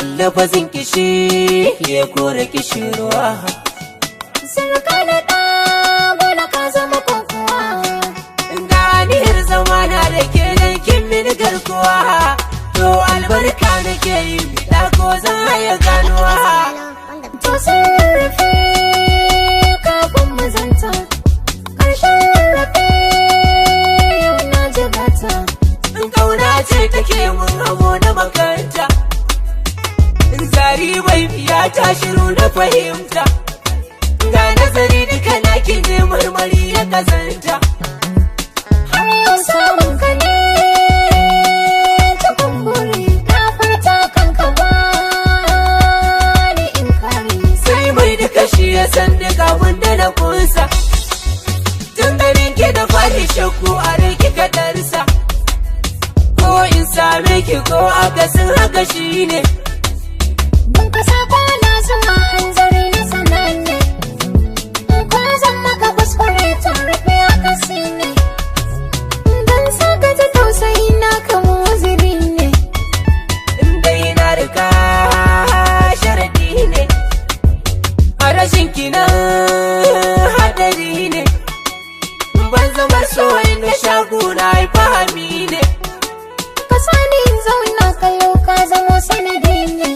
lafazin kishi ya kore kishirwa. Sarka da ɗa bola ka zama kokowa. Ganiyar zamana da ke nan kin mini garkuwa. To albarka nake yi bida ko zan haya ganuwa. To sarrafe kafin mu zanta, ƙarshen rarrafe yau na jigata. Kauna ce take mun hamo na makaranta. Zari bai biya ta shiru na fahimta. Ga nazari duka na ne marmari ya kazanta. Har yau samun ka ne cikin buri, na furta kanka ba ni in kare. Sai mai duka shi ya san duka abinda na kunsa. Tun ganin ki da fari shakku a rai kika darsa. Ko in same ki ko akasin haka shi ne. Ban ka sako na zama hanzari na sananne, ko zan maka kuskure tun rufe akasi ne. Dan saka ta tausayi na kama waziri ne. Inda yana rika sharadi ne. A rashin kinan hadari ne. Ban zama so inda shaguna fahami ne. Ka sani in zauna kallo ka zamo sanadi ne.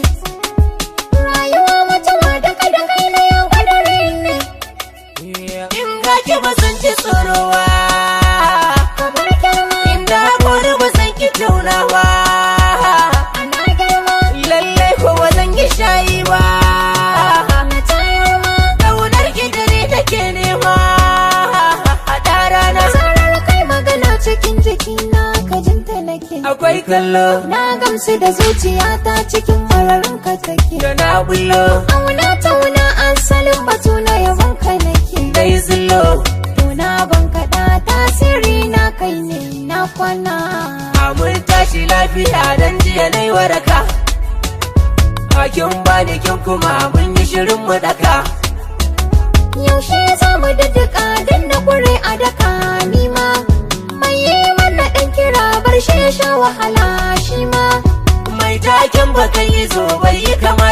Rayuwa mutuwa da kai na yau kadari ne. In ga ki ba san ki tsorowa. Kamar girma Inda haƙori ba san ki taunawa. ana girma Lallai ko ba zan yi shayi ba. na tayar ma. Ƙaunar ki dare take nema. Haɗa rana. Zarar kai magana cikin jikina ka jinta nake. Akwai kallo Na gamsu da zuciyata cikin mararin ka take. da na bullo. Auna tauna asalin batu na yabon ka nake. Dai zullo. Tuna ban kaɗa tasiri na kai ne na kwana. Mun tashi lafiya dan jiya nai waraka. Hakin bani kin kuma mun yi shirin mu daka. Yaushe za mu daddaka dan na kure a daka nima. Mai yi mana ɗan kira bar shi ya sha wahala shi ma. Mai taken bakan yi zo bai yi kama